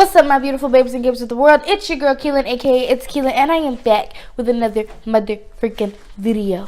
What's up, my beautiful babes and gibs of the world? It's your girl Keelan, aka Itskeilynnn, and I am back with another mother freaking video.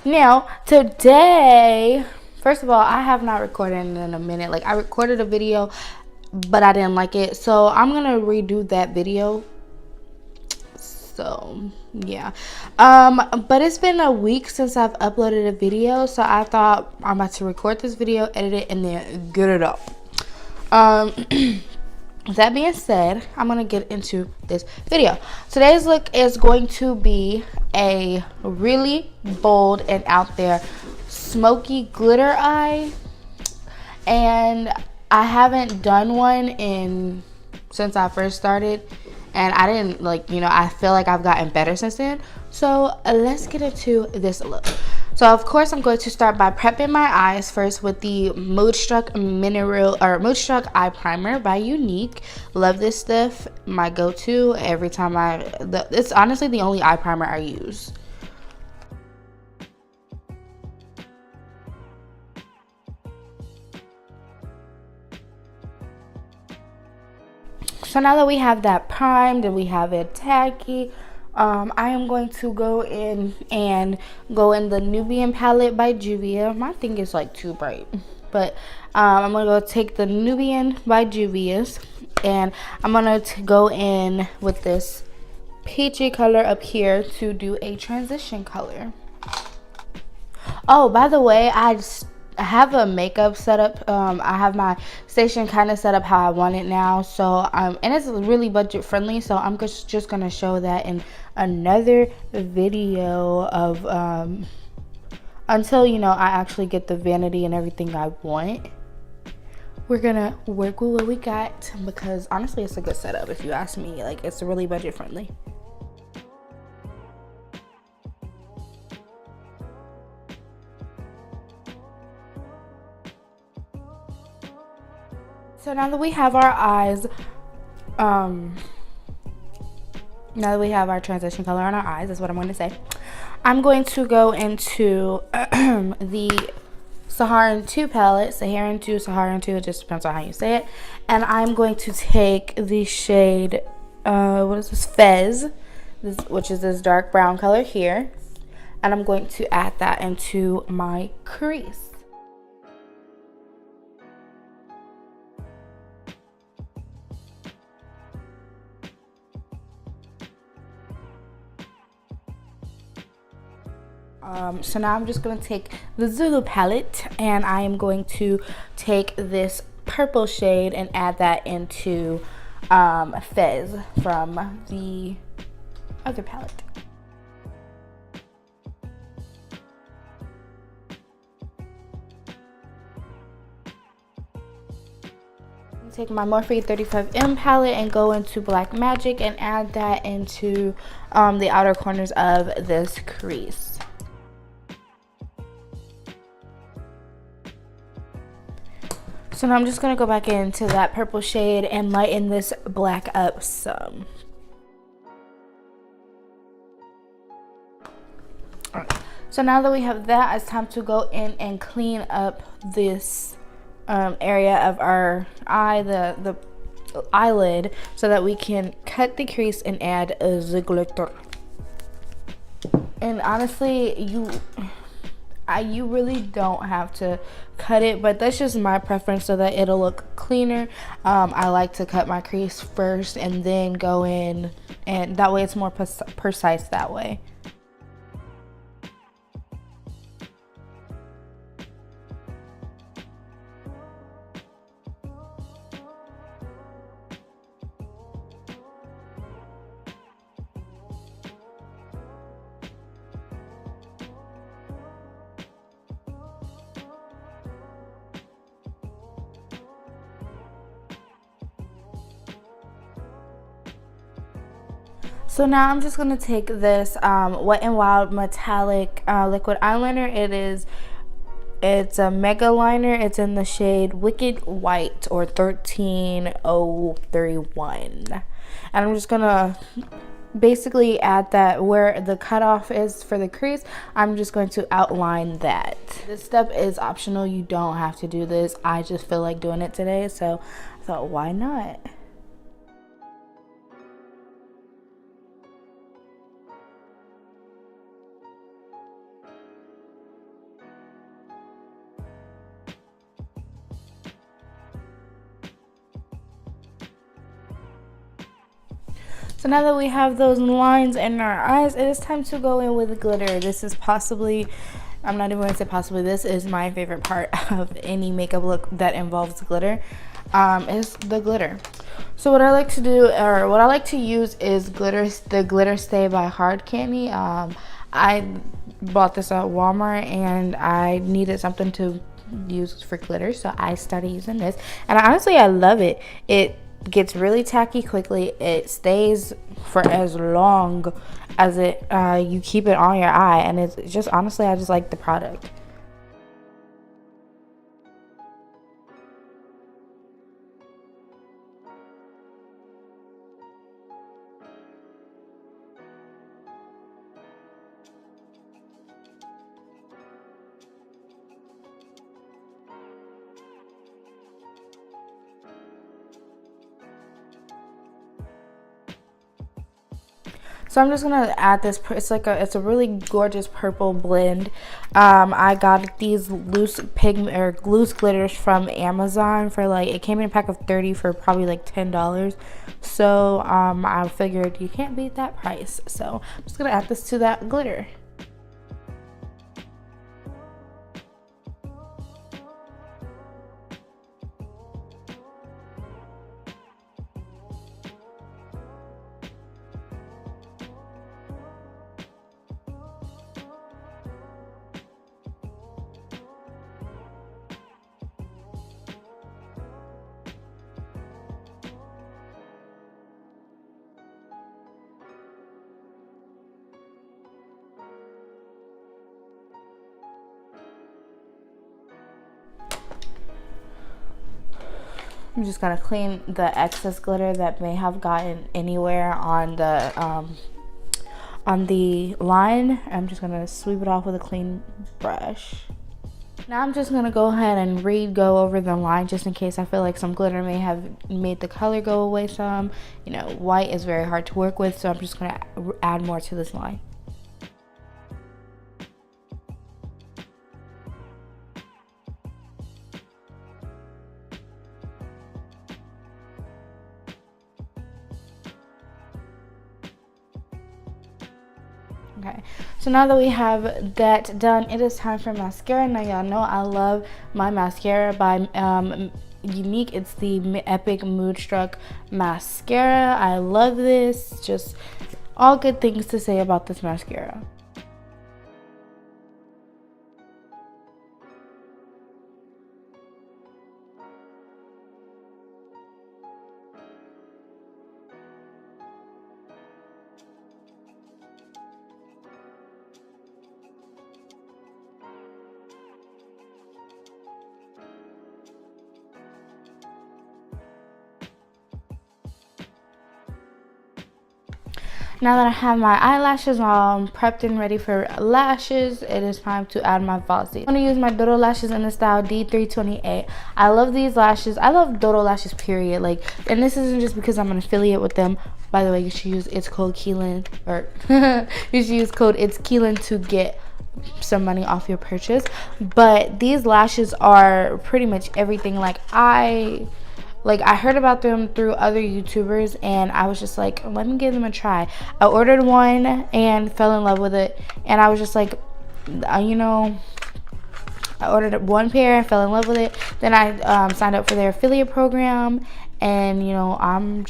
Now, today, first of all, I have not recorded in a minute. Like, I recorded a video, but I didn't like it, so I'm gonna redo that video. So yeah, but it's been a week since I've uploaded a video, so I thought I'm about to record this video, edit it, and then get it up. That being said, I'm gonna get into this video. Today's look is going to be a really bold and out there smoky glitter eye, and I haven't done one since I first started, and I didn't I feel like I've gotten better since then. So let's get into this look. So of course I'm going to start by prepping my eyes first with the Moodstruck Moodstruck eye primer by Unique. Love this stuff, my go-to every time it's honestly the only eye primer I use. So now that we have that primed and we have it tacky, I am going to go in the Nubian palette by Juvia. My thing is like too bright, but I'm gonna go take the Nubian by Juvia's, and I'm gonna go in with this peachy color up here to do a transition color. Oh, by the way, I have a makeup setup. I have my station kind of set up how I want it now, so and it's really budget friendly, so I'm just gonna show that in another video of until I actually get the vanity and everything I want. We're gonna work with what we got, because honestly it's a good setup if you ask me. Like, it's really budget friendly. So now that we have our eyes, now that we have our transition color on our eyes, is what I'm going to say, I'm going to go into the Saharan 2 palette, Saharan 2, it just depends on how you say it, and I'm going to take the shade, what is this, Fez, which is this dark brown color here, and I'm going to add that into my crease. So now I'm just going to take the Zulu palette, and I am going to take this purple shade and add that into Fez from the other palette. Take my Morphe 35M palette and go into Black Magic and add that into the outer corners of this crease. So now I'm just going to go back into that purple shade and lighten this black up some. Alright. So now that we have that, it's time to go in and clean up this area of our eye, the eyelid, so that we can cut the crease and add the glitter. And honestly, you really don't have to cut it, but that's just my preference so that it'll look cleaner. I like to cut my crease first and then go in, and that way it's more precise that way. So now I'm just going to take this Wet n Wild metallic liquid eyeliner. It is It's a mega liner. It's in the shade Wicked White, or 13031. And I'm just gonna basically add that where the cutoff is for the crease. I'm just going to outline that. This step is optional. You don't have to do this. I just feel like doing it today, so I thought, why not? So now that we have those lines in our eyes, it is time to go in with glitter. This is possibly, I'm not even going to say possibly, this is my favorite part of any makeup look that involves glitter, is the glitter. So what I like to do, or what I like to use, is the Glitter Stay by Hard Candy. I bought this at Walmart and I needed something to use for glitter, so I started using this, and honestly I love it. It gets really tacky quickly. It stays for as long as it you keep it on your eye, and it's just, honestly, I just like the product. So I'm just gonna add this. It's a really gorgeous purple blend. I got these loose loose glitters from Amazon for like, it came in a pack of 30 for probably like $10. So I figured you can't beat that price. So I'm just gonna add this to that glitter. I'm just gonna clean the excess glitter that may have gotten anywhere on the line. I'm just gonna sweep it off with a clean brush. Now I'm just gonna go ahead and go over the line, just in case I feel like some glitter may have made the color go away some. You know, white is very hard to work with, so I'm just gonna add more to this line. Okay, so now that we have that done, it is time for mascara. Now y'all know I love my mascara by Unique. It's the Epic Moodstruck mascara. I love this. Just all good things to say about this mascara. Now that I have my eyelashes all prepped and ready for lashes, it is time to add my falsies. I'm going to use my Dodo lashes in the style D328. I love these lashes. I love Dodo lashes, period. Like, and this isn't just because I'm an affiliate with them. By the way, you should use Itskeilynnn, or you should use code Itskeilynnn to get some money off your purchase. But these lashes are pretty much everything. Like I heard about them through other YouTubers, and I was just like, let me give them a try. I ordered one and fell in love with it, and I was just like, you know, I ordered one pair, fell in love with it. Then I signed up for their affiliate program, and you know, I'm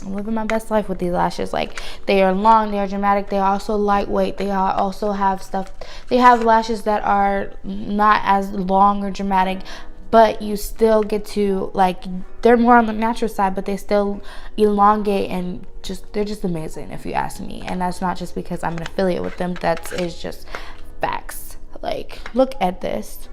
living my best life with these lashes. Like, they are long, they are dramatic, they are also lightweight, they also have they have lashes that are not as long or dramatic, but you still get to, like, they're more on the natural side, but they still elongate, and they're just amazing, if you ask me. And that's not just because I'm an affiliate with them, that is just facts. Like, look at this.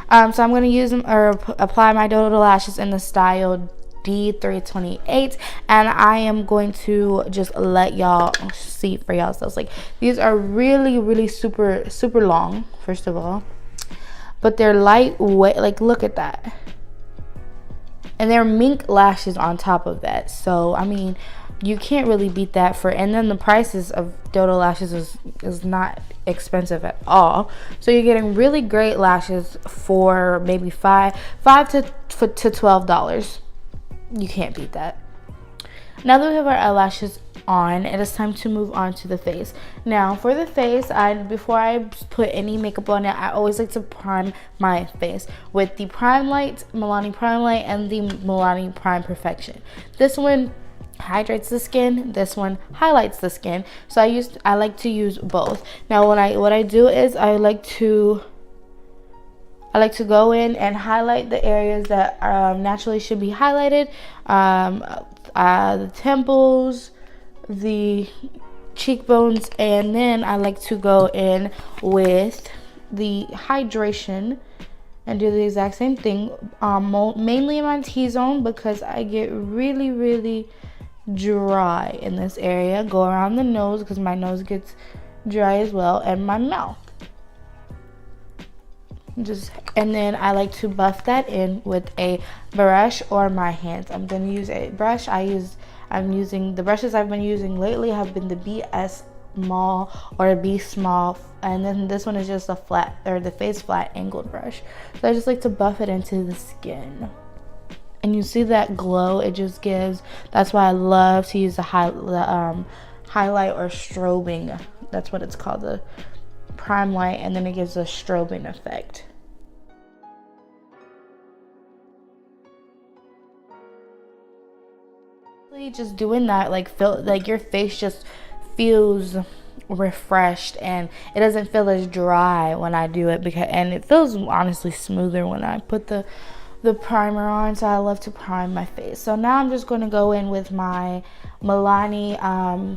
So I'm going to use or apply my dodo lashes in the style D328, and I am going to just let y'all see for yourselves. Like, these are really super long, first of all, but they're lightweight. Like, look at that. And they're mink lashes on top of that. So I mean, you can't really beat that. For and then the prices of dodo lashes is not expensive at all. So you're getting really great lashes for maybe five to $12. You can't beat that. Now that we have our eyelashes on, it is time to move on to the face. Now for the face, before I put any makeup on it, I always like to prime my face with the Prime Light, Milani Prime Light, and the Milani Prime Perfection. This one hydrates the skin, this one highlights the skin. So I like to use both. Now what I do is I like to go in and highlight the areas that naturally should be highlighted. The temples, the cheekbones, and then I like to go in with the hydration and do the exact same thing, mainly in my T-zone, because I get really dry in this area. Go around the nose because my nose gets dry as well, and my mouth. And then I like to buff that in with a brush or my hands. I'm going to use a brush. The brushes I've been using lately have been the BS Small or B Small, and then this one is just a flat, or the face flat angled brush. So I just like to buff it into the skin. And you see that glow it just gives. That's why I love to use the highlight or strobing. That's what it's called, the Prime Light, and then it gives a strobing effect. Just doing that, like your face just feels refreshed, and it doesn't feel as dry when I do it, and it feels honestly smoother when I put the primer on. So I love to prime my face. So now I'm just going to go in with my Milani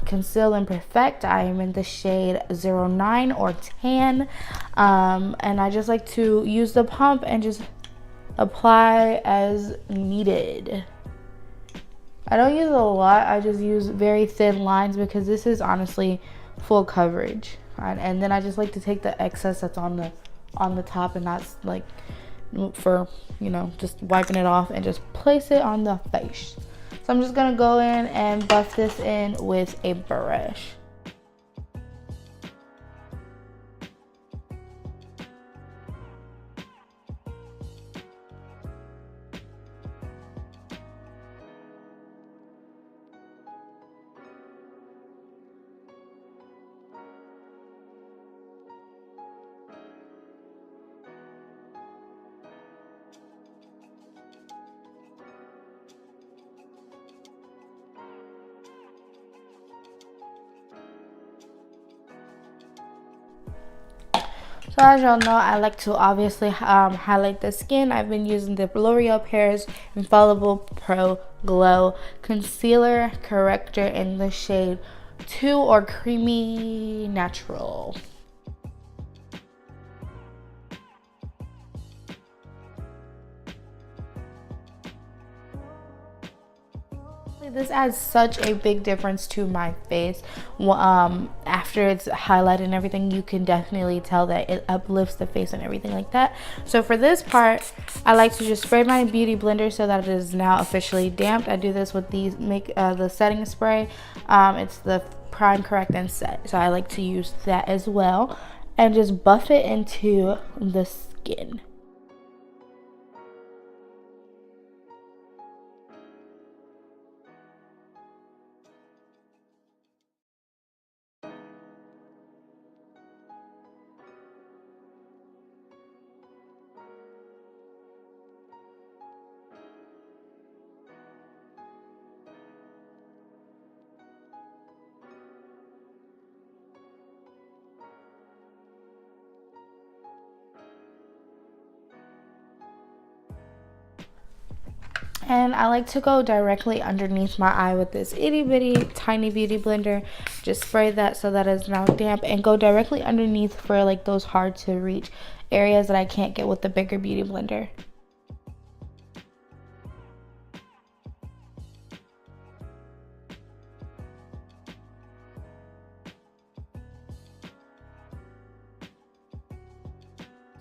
Conceal and Perfect. I am in the shade 09 or Tan, and I just like to use the pump and just apply as needed. I don't use a lot. I just use very thin lines because this is honestly full coverage. And then I just like to take the excess that's on the top and not like for, just wiping it off and just place it on the face. So I'm just gonna go in and buff this in with a brush. So as y'all know, I like to obviously highlight the skin. I've been using the L'Oreal Paris Infallible Pro Glow Concealer Corrector in the shade 2 or Creamy Natural. This adds such a big difference to my face. After it's highlighted and everything, you can definitely tell that it uplifts the face and everything like that. So for this part, I like to just spray my beauty blender so that it is now officially damped. I do this with the setting spray. It's the Prime, Correct, and Set. So I like to use that as well and just buff it into the skin. And I like to go directly underneath my eye with this itty bitty tiny beauty blender. Just spray that so that it's now damp, and go directly underneath for like those hard to reach areas that I can't get with the bigger beauty blender.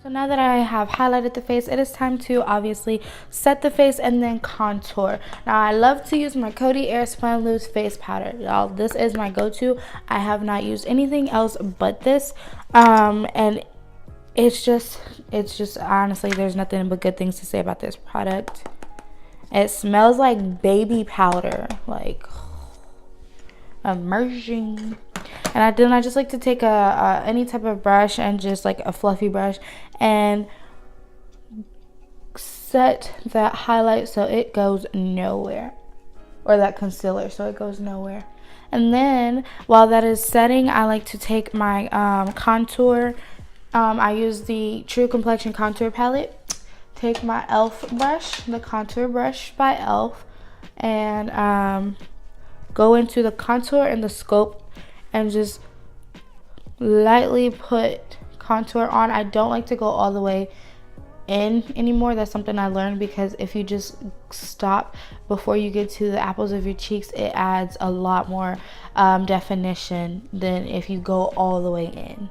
So now that I have highlighted the face, it is time to obviously set the face and then contour. Now I love to use my Coty Airspun Loose Face Powder. Y'all, this is my go-to. I have not used anything else but this. And it's just honestly, there's nothing but good things to say about this product. It smells like baby powder, like immersion. And I just like to take any type of brush, and just like a fluffy brush, and set that highlight so it goes nowhere, or that concealer so it goes nowhere. And then while that is setting, I like to take my contour. I use the True Complexion contour palette. Take my e.l.f. brush, the contour brush by e.l.f., and go into the contour and the scope, and just lightly put contour on. I don't like to go all the way in anymore. That's something I learned, because if you just stop before you get to the apples of your cheeks, it adds a lot more definition than if you go all the way in.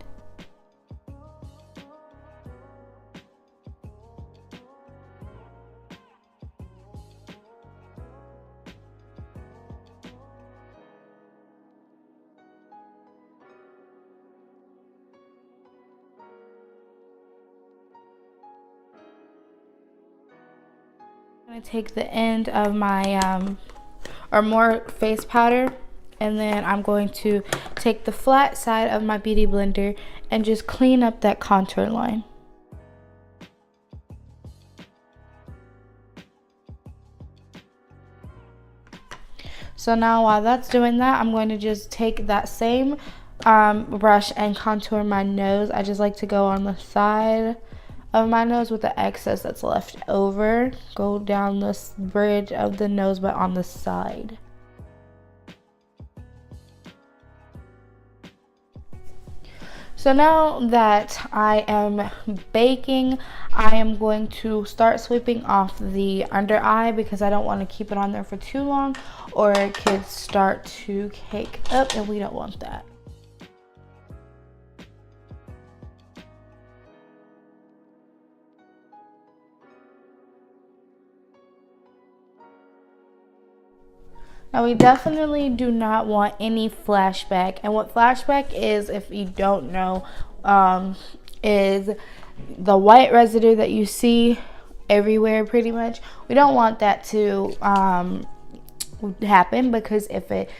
I'm going to take the end of my or more face powder, and then I'm going to take the flat side of my beauty blender and just clean up that contour line. So now while that's doing that, I'm going to just take that same brush and contour my nose. I just like to go on the side of my nose with the excess that's left over. Go down this bridge of the nose, but on the side. So now that I am baking, I am going to start sweeping off the under eye, because I don't want to keep it on there for too long, or it could start to cake up, and we don't want that. Now we definitely do not want any flashback. And what flashback is, if you don't know, is the white residue that you see everywhere pretty much. We don't want that to happen, because if it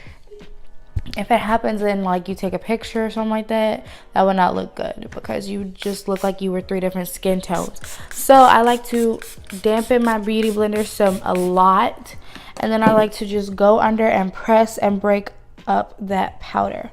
happens and like you take a picture or something like that, that would not look good, because you just look like you were 3 different skin tones. So I like to dampen my beauty blender a lot. And then I like to just go under and press and break up that powder.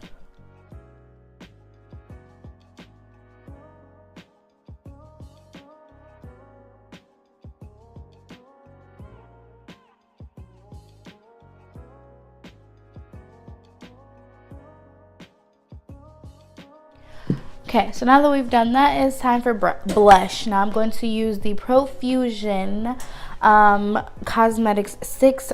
Okay, so now that we've done that, it's time for blush. Now I'm going to use the Profusion Cosmetics 6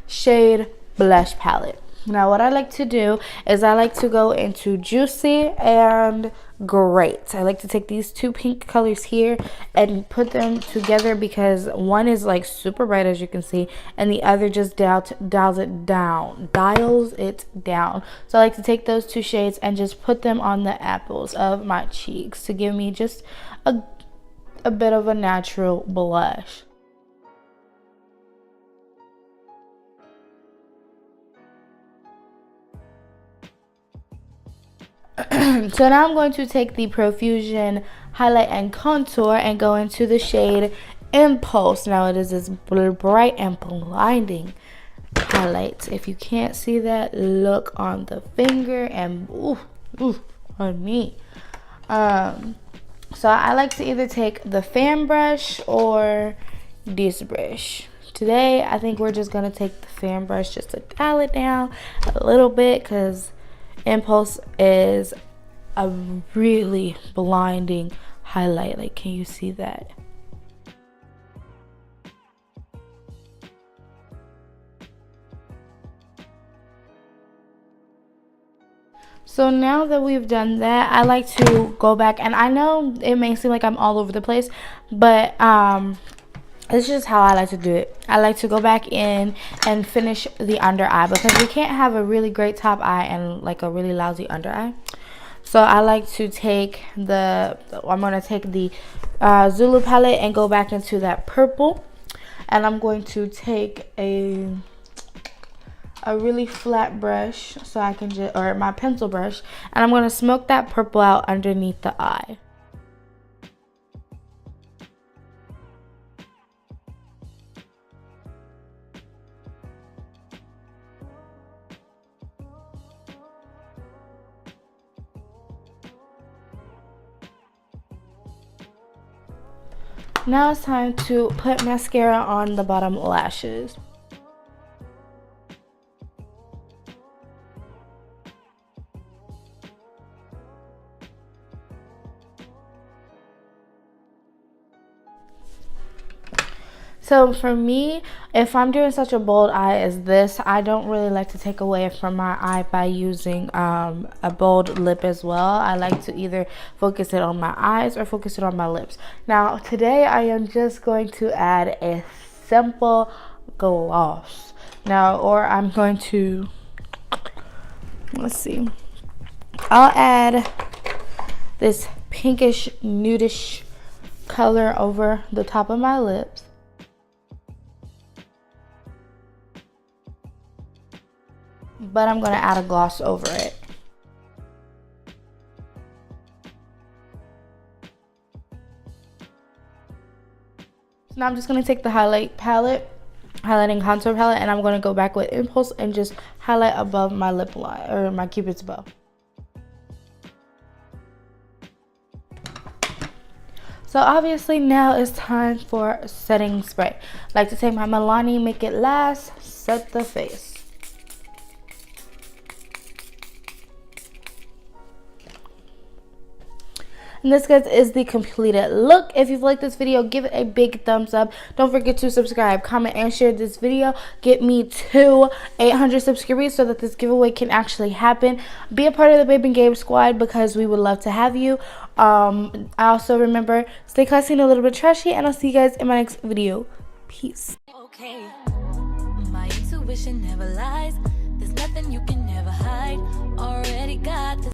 shade blush palette. Now what I like to do is I like to go into Juicy and Great. I like to take these 2 pink colors here and put them together, because one is like super bright, as you can see, and the other just dials it down. So I like to take those 2 shades and just put them on the apples of my cheeks to give me just a bit of a natural blush. So now I'm going to take the Profusion highlight and contour and go into the shade Impulse. Now it is this bright and blinding highlight. If you can't see that, look on the finger and on me. So I like to either take the fan brush or this brush. Today, I think we're just gonna take the fan brush just to dial it down a little bit, because Impulse is a really blinding highlight. Like, can you see that? So now that we've done that, I like to go back, and I know it may seem like I'm all over the place, but it's just how I like to do it. I like to go back in and finish the under eye, because we can't have a really great top eye and like a really lousy under eye. So I like to take I'm going to take the Zulu palette and go back into that purple, and I'm going to take a really flat brush, so I can just, or my pencil brush, and I'm going to smoke that purple out underneath the eye. Now it's time to put mascara on the bottom lashes. So for me, if I'm doing such a bold eye as this, I don't really like to take away from my eye by using a bold lip as well. I like to either focus it on my eyes or focus it on my lips. Now today I am just going to add a simple gloss. Now, or I'm going to, let's see, I'll add this pinkish nudish color over the top of my lips. But I'm going to add a gloss over it. So now I'm just going to take the highlighting contour palette, and I'm going to go back with Impulse and just highlight above my lip line, or my cupid's bow. So obviously now it's time for setting spray. I like to take my Milani Make It Last, set the face. And this, guys, is the completed look. If you've liked this video, give it a big thumbs up. Don't forget to subscribe, comment, and share this video. Get me to 800 subscribers so that this giveaway can actually happen. Be a part of the Babe and Gabe squad, because we would love to have you. I also remember, stay classy and a little bit trashy, and I'll see you guys in my next video. Peace. Okay, my intuition never lies. There's nothing you can never hide. Already got this.